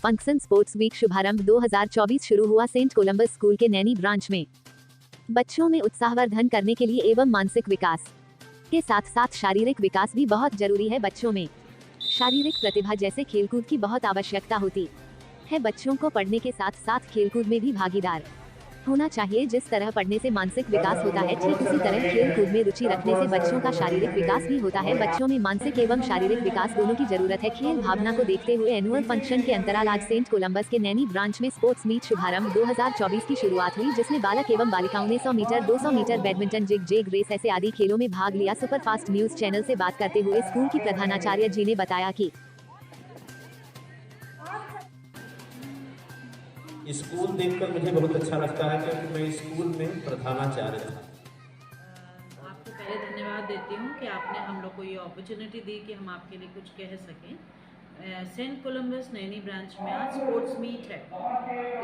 Function sports week शुभारंभ 2024 शुरू हुआ सेंट कोलंबस स्कूल के नैनी ब्रांच में। बच्चों में उत्साहवर्धन करने के लिए एवं मानसिक विकास के साथ साथ शारीरिक विकास भी बहुत जरूरी है। बच्चों में शारीरिक प्रतिभा जैसे खेलकूद की बहुत आवश्यकता होती है। बच्चों को पढ़ने के साथ साथ खेलकूद में भी भागीदार होना चाहिए। जिस तरह पढ़ने से मानसिक विकास होता है, ठीक उसी तरह खेल कूद में रुचि रखने से बच्चों का शारीरिक विकास भी होता है। बच्चों में मानसिक एवं शारीरिक विकास दोनों की जरूरत है। खेल भावना को देखते हुए एनुअल फंक्शन के अंतराल आज सेंट कोलंबस के नैनी ब्रांच में स्पोर्ट्स मीट शुभारंभ 2024 की शुरुआत हुई, जिसमें बालक एवं बालिकाओं ने 100 metre, 200 metre, badminton, zig zag race ऐसे आदि खेलों में भाग लिया। सुपरफास्ट न्यूज चैनल से बात करते हुए स्कूल की प्रधानाचार्य जी ने बताया कि स्कूल देखकर मुझे बहुत अच्छा लगता है, क्योंकि मैं स्कूल में प्रधानाचार्य था। आपको पहले धन्यवाद देती हूँ कि आपने हम लोग को ये अपॉर्चुनिटी दी कि हम आपके लिए कुछ कह सकें। सेंट कोलंबस नैनी ब्रांच में आज स्पोर्ट्स मीट है।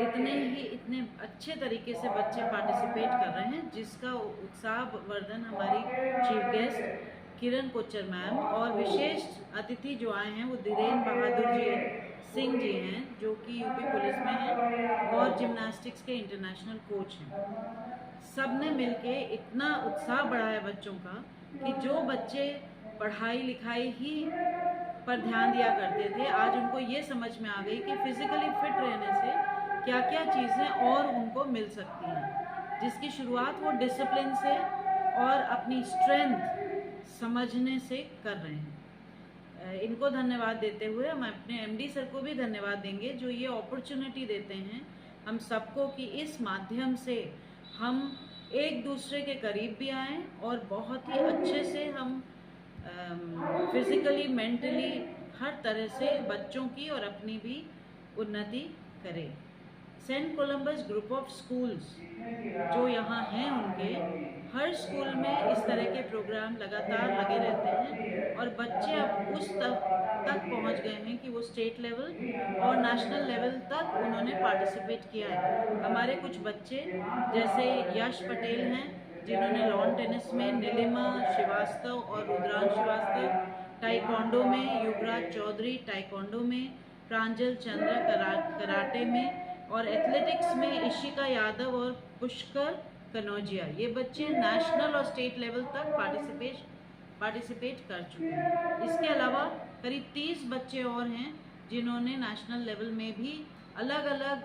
इतने अच्छे तरीके से बच्चे पार्टिसिपेट कर रहे हैं, जिसका उत्साहवर्धन हमारी चीफ गेस्ट किरण कोचर मैम और विशेष अतिथि जो आए हैं वो धीरेन्द्र बहादुर सिंह जी हैं, जो कि यूपी पुलिस में हैं और जिम्नास्टिक्स के इंटरनेशनल कोच हैं। सब ने मिलके इतना उत्साह बढ़ाया बच्चों का कि जो बच्चे पढ़ाई लिखाई ही पर ध्यान दिया करते थे, आज उनको ये समझ में आ गई कि फिजिकली फिट रहने से क्या क्या चीज़ें और उनको मिल सकती हैं, जिसकी शुरुआत वो डिसिप्लिन से और अपनी स्ट्रेंथ समझने से कर रहे हैं। इनको धन्यवाद देते हुए हम अपने एमडी सर को भी धन्यवाद देंगे, जो ये अपॉर्चुनिटी देते हैं हम सबको कि इस माध्यम से हम एक दूसरे के करीब भी आएँ और बहुत ही अच्छे से हम फिजिकली मेंटली हर तरह से बच्चों की और अपनी भी उन्नति करें। Saint Columbus group of schools जो यहाँ हैं, उनके हर स्कूल में इस तरह के प्रोग्राम लगातार लगे रहते हैं और बच्चे अब उस तक पहुँच गए हैं कि वो स्टेट लेवल और नेशनल लेवल तक उन्होंने पार्टिसिपेट किया है। हमारे कुछ बच्चे जैसे यश पटेल हैं, जिन्होंने लॉन टेनिस में, नीलिमा श्रीवास्तव और रुद्रांश श्रीवास्तव टाइकोंडो में, युवराज चौधरी टाइकोंडो में, प्रांजल चंद्र कराटे में और एथलेटिक्स में इशिका यादव और पुष्कर कनौजिया, ये बच्चे नेशनल और स्टेट लेवल तक पार्टिसिपेट कर चुके हैं। इसके अलावा करीब 30 बच्चे और हैं जिन्होंने नेशनल लेवल में भी अलग अलग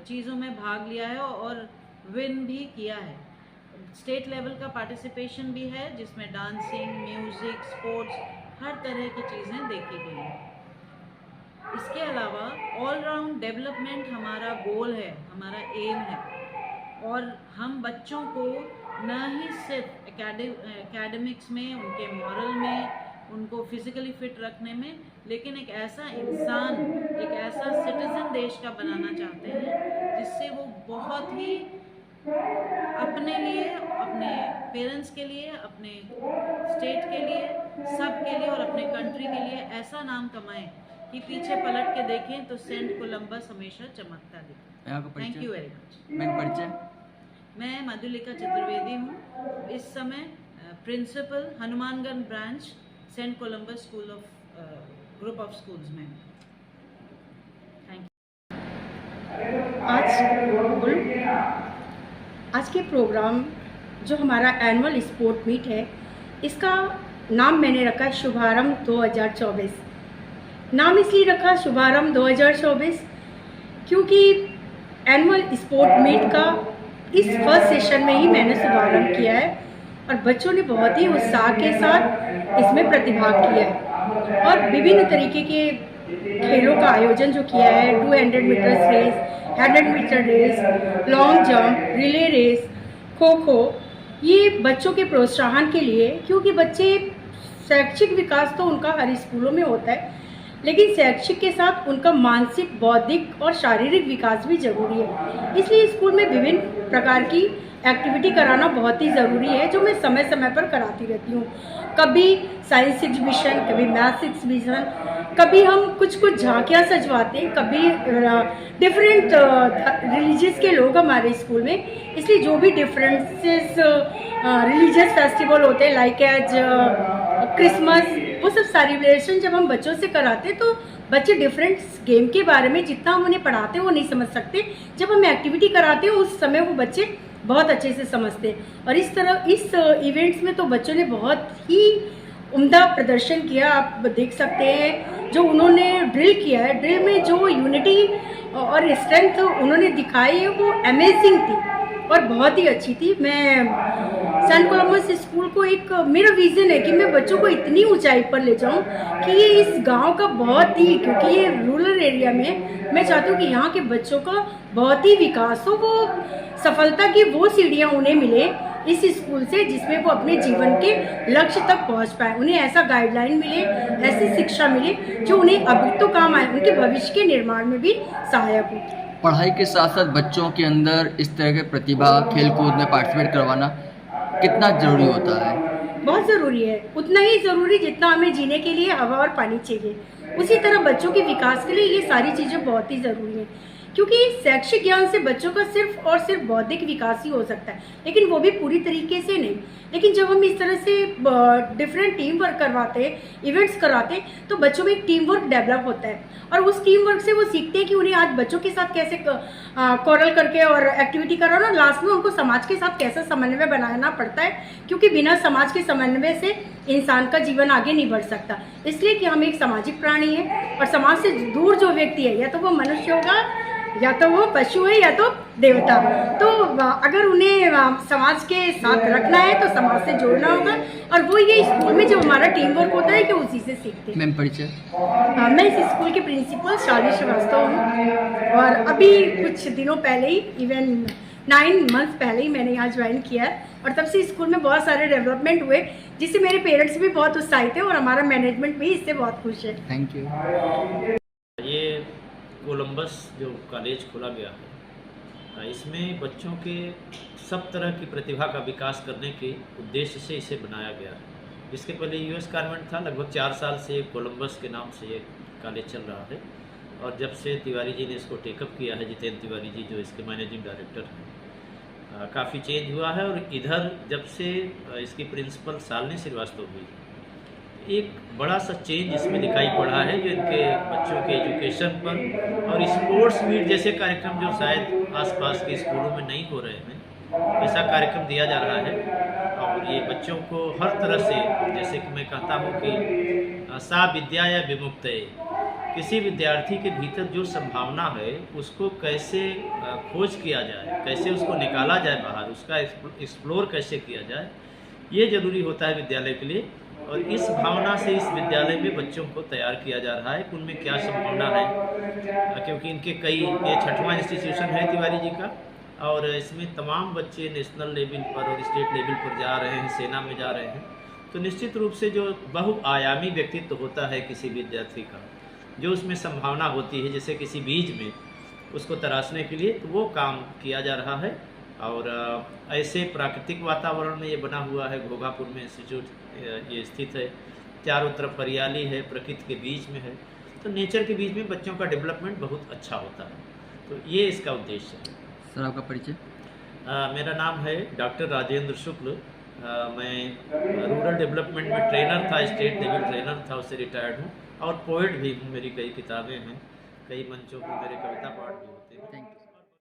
चीज़ों में भाग लिया है और विन भी किया है। स्टेट लेवल का पार्टिसिपेशन भी है, जिसमें डांसिंग, म्यूज़िक, स्पोर्ट्स हर तरह की चीज़ें देखी गई हैं। इसके अलावा ऑलराउंड डेवलपमेंट हमारा गोल है, हमारा एम है और हम बच्चों को न ही सिर्फ एकेडमिक्स में, उनके मॉरल में, उनको फिजिकली फिट रखने में, लेकिन एक ऐसा इंसान, एक ऐसा सिटीजन देश का बनाना चाहते हैं जिससे वो बहुत ही अपने लिए, अपने पेरेंट्स के लिए, अपने स्टेट के लिए, सब के लिए और अपने कंट्री के लिए ऐसा नाम कमाएं कि पीछे पलट के देखें तो सेंट कोलंबस हमेशा चमकता दिखे। Thank you very much. मैं मधुलिका चतुर्वेदी हूँ, इस समय principal Hanumangarh branch saint Columbus school of group of schools में। Thank you. आज के प्रोग्राम जो हमारा एनुअल स्पोर्ट मीट है, इसका नाम मैंने रखा शुभारंभ 2024। नाम इसलिए रखा शुभारंभ 2024 क्योंकि एनुअल स्पोर्ट मीट का इस फर्स्ट सेशन में ही मैंने शुभारंभ किया है और बच्चों ने बहुत ही उत्साह के साथ इसमें प्रतिभाग किया है और विभिन्न तरीके के खेलों का आयोजन जो किया है, 200 metre race, 100 metre race, long jump, relay race, kho kho, ये बच्चों के प्रोत्साहन के लिए, क्योंकि बच्चे शैक्षिक विकास तो उनका हर स्कूलों में होता है, लेकिन शैक्षिक के साथ उनका मानसिक, बौद्धिक और शारीरिक विकास भी जरूरी है। इसलिए स्कूल में विभिन्न प्रकार की एक्टिविटी कराना बहुत ही ज़रूरी है, जो मैं समय समय पर कराती रहती हूँ। कभी साइंस एग्जीबिशन, कभी मैथ्स एग्जीबिशन, कभी हम कुछ झांकियाँ सजवाते हैं, कभी डिफरेंट रिलीजियस के लोग हमारे स्कूल में, इसलिए जो भी डिफरेंसेस रिलीजियस फेस्टिवल होते हैं लाइक एज क्रिसमस, वो सब सेलिब्रेशन जब हम बच्चों से कराते हैं तो बच्चे डिफरेंट गेम के बारे में जितना हम उन्हें पढ़ाते हैं वो नहीं समझ सकते, जब हम एक्टिविटी कराते हैं उस समय वो बच्चे बहुत अच्छे से समझते हैं। और इस तरह इस इवेंट्स में तो बच्चों ने बहुत ही उम्दा प्रदर्शन किया। आप देख सकते हैं जो उन्होंने ड्रिल किया है, ड्रिल में जो यूनिटी और स्ट्रेंथ उन्होंने दिखाई है वो अमेजिंग थी और बहुत ही अच्छी थी। मैं सेंट कोलंबस स्कूल को एक मेरा विज़न है कि मैं बच्चों को इतनी ऊंचाई पर ले जाऊं कि ये इस गांव का बहुत ही, क्योंकि ये रूरल एरिया में, मैं चाहती हूँ कि यहाँ के बच्चों का बहुत ही विकास हो, वो सफलता की वो सीढ़ियाँ उन्हें मिले इस स्कूल से जिसमें वो अपने जीवन के लक्ष्य तक पहुँच पाए। उन्हें ऐसा गाइडलाइन मिले, ऐसी शिक्षा मिले जो उन्हें अभी तो काम आए, उनके भविष्य के निर्माण में भी सहायक हो। पढ़ाई के साथ साथ बच्चों के अंदर इस तरह के प्रतिभा खेल कूद में पार्टिसिपेट करवाना कितना ज़रूरी होता है? बहुत ज़रूरी है, उतना ही ज़रूरी जितना हमें जीने के लिए हवा और पानी चाहिए, उसी तरह बच्चों के विकास के लिए ये सारी चीज़ें बहुत ही ज़रूरी हैं। क्योंकि शैक्षिक ज्ञान से बच्चों का सिर्फ और सिर्फ बौद्धिक विकास ही हो सकता है, लेकिन वो भी पूरी तरीके से नहीं। लेकिन जब हम इस तरह से डिफरेंट टीम वर्क करवाते हैं, इवेंट्स कराते हैं, तो बच्चों में एक टीम वर्क डेवलप होता है और उस टीम वर्क से वो सीखते हैं कि उन्हें आज बच्चों के साथ कैसे कोरल करके और एक्टिविटी कराना, और लास्ट में उनको समाज के साथ कैसा समन्वय बनाना पड़ता है, क्योंकि बिना समाज के समन्वय से इंसान का जीवन आगे नहीं बढ़ सकता। इसलिए कि हम एक सामाजिक प्राणी हैं और समाज से दूर जो व्यक्ति है, या तो वो मनुष्य होगा, या तो वो पशु है, या तो देवता। तो अगर उन्हें समाज के साथ रखना है तो समाज से जोड़ना होगा, और वो ये स्कूल में जो हमारा टीम वर्क होता है कि उसी से सीखते हैं। मैम परिचय? मैं इस स्कूल के प्रिंसिपल शालिनी श्रीवास्तव हूँ और अभी कुछ दिनों पहले ही, इवन 9 मंथ पहले ही मैंने यहाँ ज्वाइन किया है, और तब से स्कूल में बहुत सारे डेवलपमेंट हुए जिससे मेरे पेरेंट्स भी बहुत उत्साहित हैं और हमारा मैनेजमेंट भी इससे बहुत खुश है। Thank you. ये कोलंबस जो कॉलेज खोला गया है, इसमें बच्चों के सब तरह की प्रतिभा का विकास करने के उद्देश्य से इसे बनाया गया है। इसके पहले यूएस कॉन्वेंट था, लगभग 4 साल से कोलंबस के नाम से ये कॉलेज चल रहा है, और जब से तिवारी जी ने इसको टेकअप किया है, जितेंद्र तिवारी जी जो इसके मैनेजिंग डायरेक्टर हैं, काफ़ी चेंज हुआ है। और इधर जब से इसकी प्रिंसिपल शालिनी श्रीवास्तव हुई, एक बड़ा सा चेंज इसमें दिखाई पड़ा है, जो इनके बच्चों के एजुकेशन पर और स्पोर्ट्स मीट जैसे कार्यक्रम जो शायद आसपास के स्कूलों में नहीं हो रहे हैं, ऐसा कार्यक्रम दिया जा रहा है। और ये बच्चों को हर तरह से, जैसे कि मैं कहता हूँ कि सा विद्या या विमुक्त, किसी विद्यार्थी के भीतर जो संभावना है उसको कैसे खोज किया जाए, कैसे उसको निकाला जाए बाहर, उसका एक्सप्लोर कैसे किया जाए, ये ज़रूरी होता है विद्यालय के लिए। और इस भावना से इस विद्यालय में बच्चों को तैयार किया जा रहा है कि उनमें क्या संभावना है, क्योंकि इनके कई, ये 6वां इंस्टीट्यूशन है तिवारी जी का, और इसमें तमाम बच्चे नेशनल लेवल पर और स्टेट लेवल पर जा रहे हैं, सेना में जा रहे हैं। तो निश्चित रूप से जो बहुआयामी व्यक्तित्व होता है किसी विद्यार्थी का, जो उसमें संभावना होती है, जैसे किसी बीज में उसको तराशने के लिए, तो वो काम किया जा रहा है। और ऐसे प्राकृतिक वातावरण में ये बना हुआ है, घोघापुर में इंस्टीट्यूट ये स्थित है, चारों तरफ हरियाली है, प्रकृति के बीच में है, तो नेचर के बीच में बच्चों का डेवलपमेंट बहुत अच्छा होता है। तो ये इसका उद्देश्य है। सर आपका परिचय? मेरा नाम है डॉक्टर राजेंद्र शुक्ल। मैं रूरल डेवलपमेंट में ट्रेनर था, स्टेट लेवल ट्रेनर था, उससे रिटायर्ड हूँ, और पोएट भी हूँ। मेरी कई किताबें हैं, कई मंचों पर मेरे कविता पाठ भी होते हैं। Thank you.